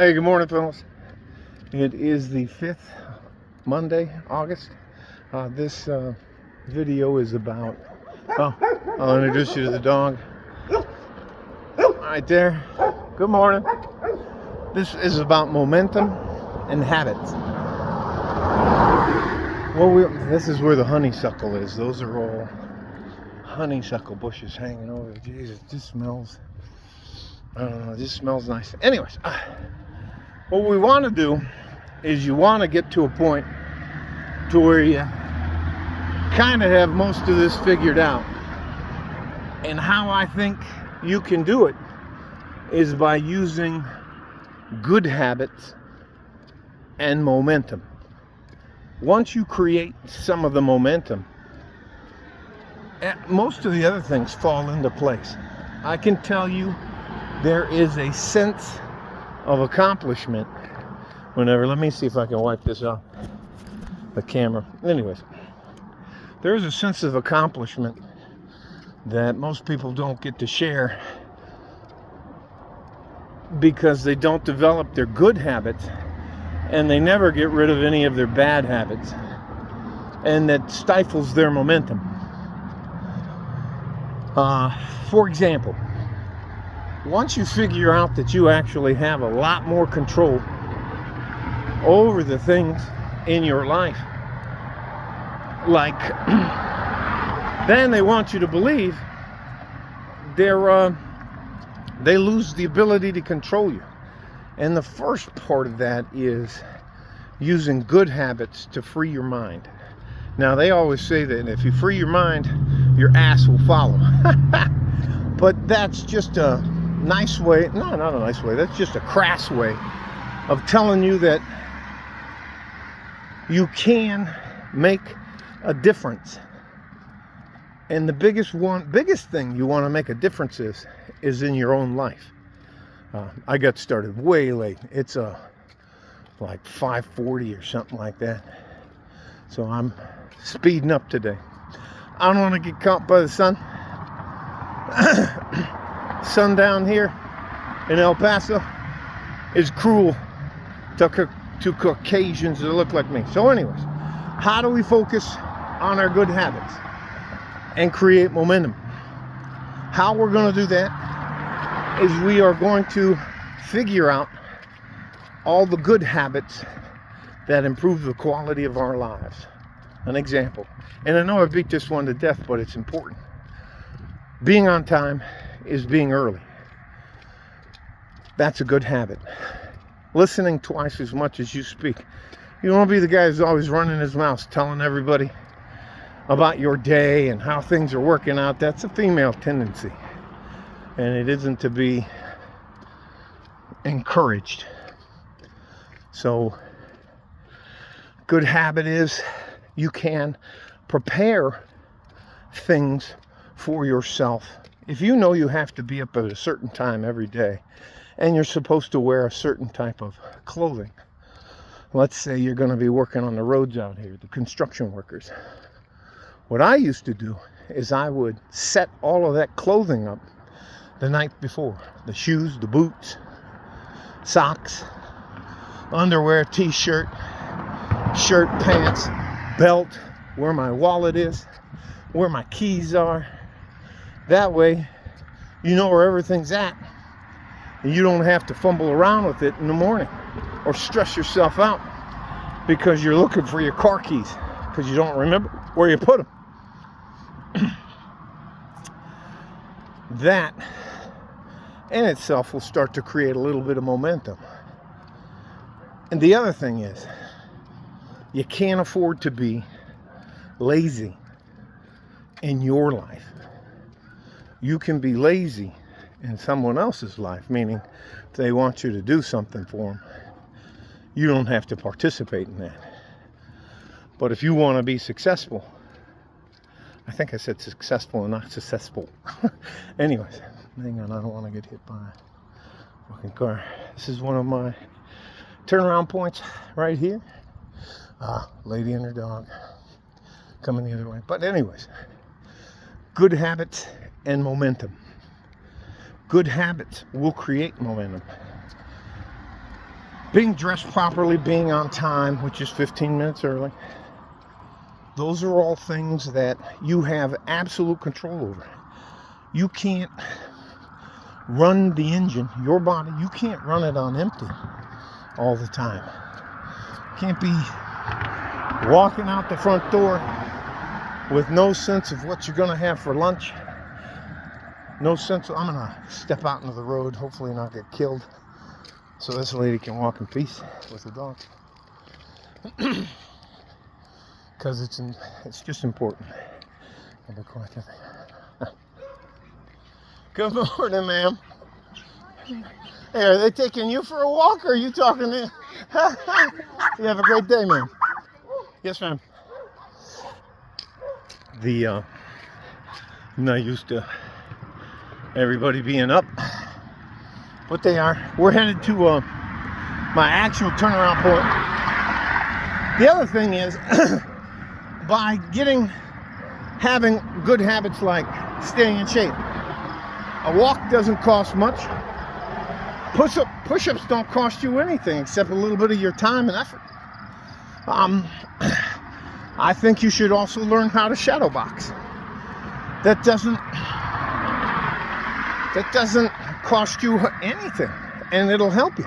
Hey, good morning, fellas. It is the 5th Monday, August. This video is about, I'll introduce you to the dog. Right there. Good morning. This is about momentum and habits. This is where the honeysuckle is. Those are all honeysuckle bushes hanging over. Jesus, it just smells, I don't know, it just smells nice. Anyways, what we want to do is you want to get to a point to where you kind of have most of this figured out. And how I think you can do it is by using good habits and momentum. Once you create some of the momentum, most of the other things fall into place. I can tell you there is a sense of accomplishment whenever, let me see if I can wipe this off the camera. Anyways, there's a sense of accomplishment that most people don't get to share because they don't develop their good habits and they never get rid of any of their bad habits, and that stifles their momentum. For example, once you figure out that you actually have a lot more control over the things in your life, like then they want you to believe they lose the ability to control you. And the first part of that is using good habits to free your mind. Now, they always say that if you free your mind, your ass will follow. But that's just a nice way, no, not a nice way, that's just a crass way of telling you that you can make a difference. And the biggest thing you want to make a difference is in your own life. I got started way late. It's like 5:40 or something like that. So I'm speeding up today. I don't want to get caught by the sun. Sun down here in El Paso is cruel to Caucasians that look like me. So anyways, how do we focus on our good habits and create momentum? How we're going to do that is we are going to figure out all the good habits that improve the quality of our lives. An example, and I know I beat this one to death, but it's important. Being on time is being early. That's a good habit. Listening twice as much as you speak. You don't want to be the guy who's always running his mouth, telling everybody about your day and how things are working out. That's a female tendency, and it isn't to be encouraged. So, good habit is you can prepare things for yourself. If you know you have to be up at a certain time every day and you're supposed to wear a certain type of clothing, let's say you're going to be working on the roads out here, the construction workers. What I used to do is I would set all of that clothing up the night before. The shoes, the boots, socks, underwear, t-shirt, shirt, pants, belt, where my wallet is, where my keys are. That way, you know where everything's at. And you don't have to fumble around with it in the morning or stress yourself out because you're looking for your car keys because you don't remember where you put them. That in itself will start to create a little bit of momentum. And the other thing is, you can't afford to be lazy in your life. You can be lazy in someone else's life, meaning if they want you to do something for them, you don't have to participate in that. But if you want to be successful, I think I said successful and not successful. Anyways, hang on, I don't want to get hit by a fucking car. This is one of my turnaround points right here. Lady and her dog coming the other way. But anyways, good habits and momentum. Good habits will create momentum. being dressed properly, being on time, which is 15 minutes early. Those are all things that you have absolute control over. You can't run the engine, your body, you can't run it on empty all the time. You can't be walking out the front door with no sense of what you're going to have for lunch. No sense of, I'm going to step out into the road, hopefully not get killed, so this lady can walk in peace with her dog. Because it's just important. I'll be quiet. Good morning, ma'am. Hey, are they taking you for a walk, or are you talking to you? Have a great day, ma'am. Yes, ma'am. I'm not used to everybody being up, but they are. We're headed to my actual turnaround point. The other thing is, by having good habits like staying in shape, a walk doesn't cost much. Push-ups don't cost you anything except a little bit of your time and effort. I think you should also learn how to shadow box. That doesn't cost you anything, and it'll help you.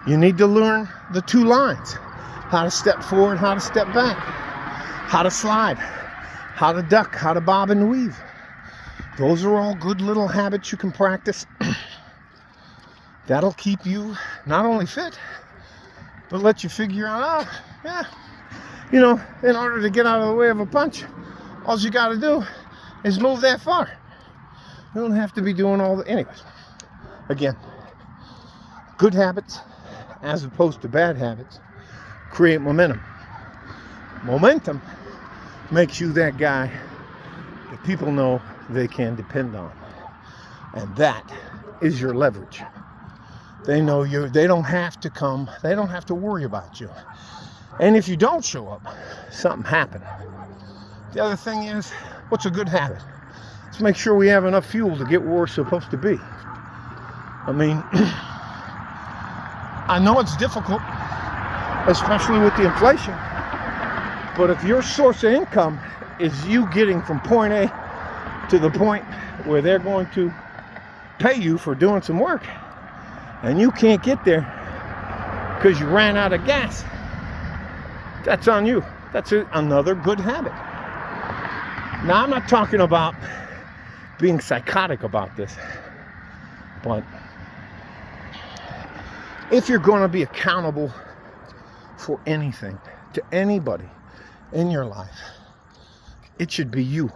You need to learn the two lines: how to step forward, how to step back, how to slide, how to duck, how to bob and weave. Those are all good little habits you can practice. That'll keep you not only fit, but let you figure out, in order to get out of the way of a punch, all you got to do is move that far. You don't have to be doing all the... Anyways, again, good habits as opposed to bad habits create momentum. Momentum makes you that guy that people know they can depend on. And that is your leverage. They know you. They don't have to come. They don't have to worry about you. And if you don't show up, something happened. The other thing is, what's a good habit? Let's make sure we have enough fuel to get where we're supposed to be. I mean, I know it's difficult, especially with the inflation, but if your source of income is you getting from point A to the point where they're going to pay you for doing some work, and you can't get there because you ran out of gas, that's on you. That's another good habit. Now, I'm not talking about being psychotic about this, but if you're going to be accountable for anything to anybody in your life, it should be you.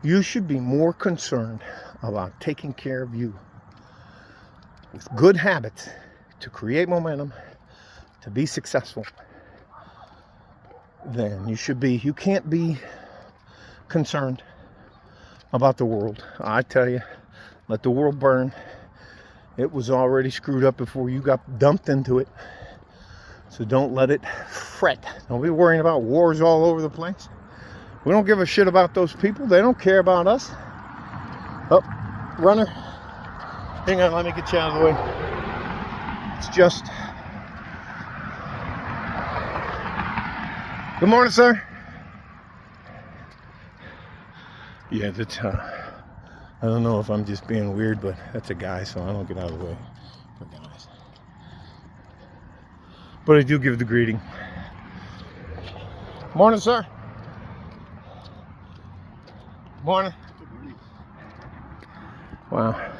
You should be more concerned about taking care of you with good habits to create momentum, to be successful, than you should be. You can't be concerned about the world. I tell you, let the world burn. It was already screwed up before you got dumped into it. So don't let it fret. Don't be worrying about wars all over the place. We don't give a shit about those people. They don't care about us. Oh, runner. Hang on, let me get you out of the way. It's just... Good morning, sir. Yeah, that's... I don't know if I'm just being weird, but that's a guy, so I don't get out of the way for guys. But I do give the greeting. Morning, sir. Morning. Wow.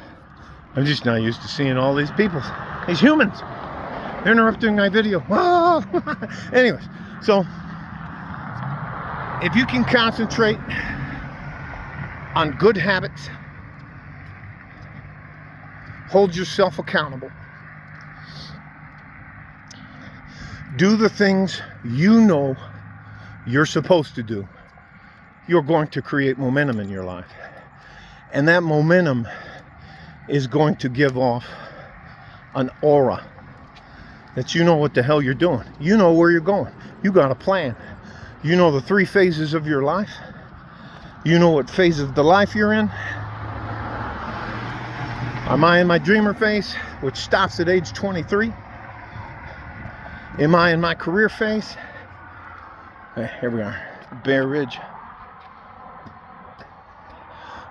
I'm just not used to seeing all these people. These humans. They're interrupting my video. Whoa. Anyways, so if you can concentrate on good habits, hold yourself accountable, do the things you know you're supposed to do, you're going to create momentum in your life. And that momentum is going to give off an aura that you know what the hell you're doing. You know where you're going. You got a plan. You know the 3 phases of your life. You know what phase of the life you're in. Am I in my dreamer phase, which stops at age 23? Am I in my career phase? Here we are, Bear Ridge.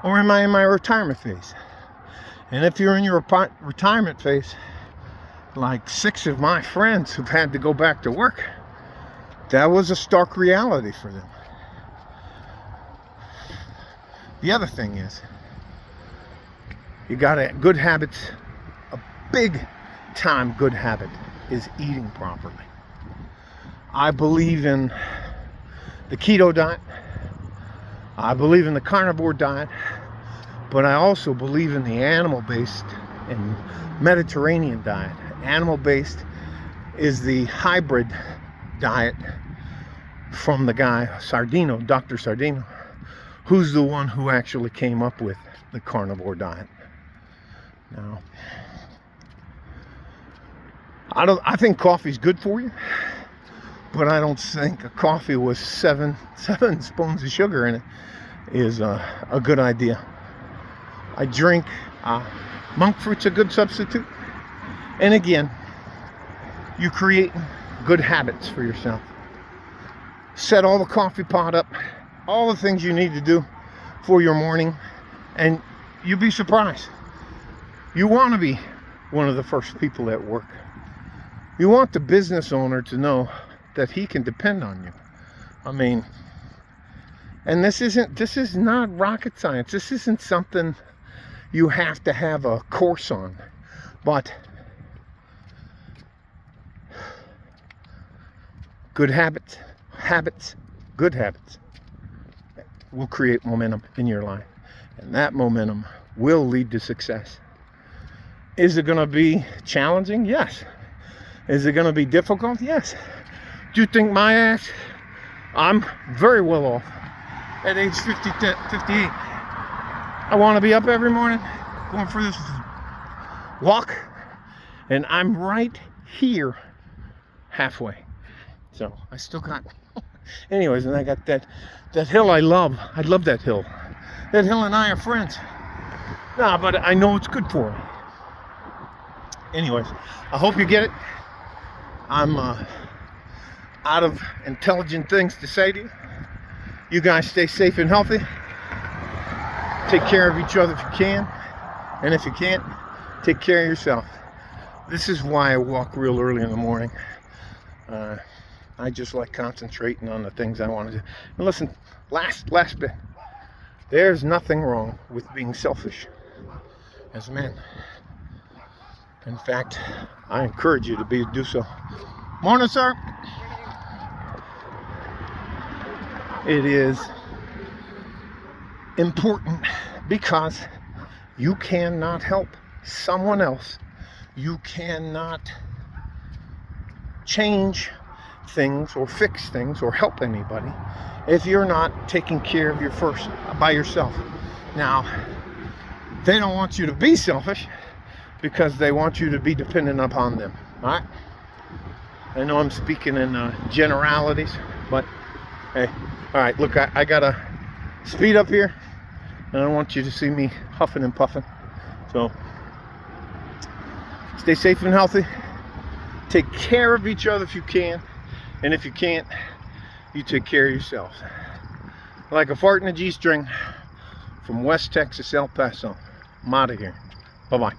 Or am I in my retirement phase? And if you're in your retirement phase, like 6 of my friends who've had to go back to work, that was a stark reality for them. The other thing is, you got good habits. A big time good habit is eating properly. I believe in the keto diet. I believe in the carnivore diet, but I also believe in the animal-based and Mediterranean diet. Animal-based is the hybrid diet from the guy Sardino, Dr. Sardino, who's the one who actually came up with the carnivore diet. Now, I think coffee's good for you, but I don't think a coffee with seven spoons of sugar in it is a good idea. I drink monk fruit's a good substitute. And again, you create good habits for yourself. Set all the coffee pot up, all the things you need to do for your morning, and you'll be surprised. You want to be one of the first people at work. You want the business owner to know that he can depend on you. I mean, and this is not rocket science. This isn't something you have to have a course on, but good habits, good habits will create momentum in your life, and that momentum will lead to success. Is it going to be challenging? Yes. Is it going to be difficult? Yes. Do you think my ass? I'm very well off at age 58. I want to be up every morning going for this walk, and I'm right here halfway. So I still got anyways, and I got that hill I love. I love that hill. That hill and I are friends. Nah, but I know it's good for me. Anyways, I hope you get it. I'm out of intelligent things to say to you. You guys stay safe and healthy. Take care of each other if you can. And if you can't, take care of yourself. This is why I walk real early in the morning. I just like concentrating on the things I want to do. And listen, last bit. There's nothing wrong with being selfish as a man. In fact, I encourage you to do so. Morning, sir. It is important because you cannot help someone else. You cannot change things or fix things or help anybody if you're not taking care of by yourself. Now, they don't want you to be selfish because they want you to be dependent upon them. All right? I know I'm speaking in generalities, but hey, all right, look, I gotta speed up here, and I don't want you to see me huffing and puffing. So stay safe and healthy. Take care of each other if you can, and if you can't, you take care of yourselves. Like a fart in a G-string, from West Texas, El Paso. I'm out of here. Bye-bye.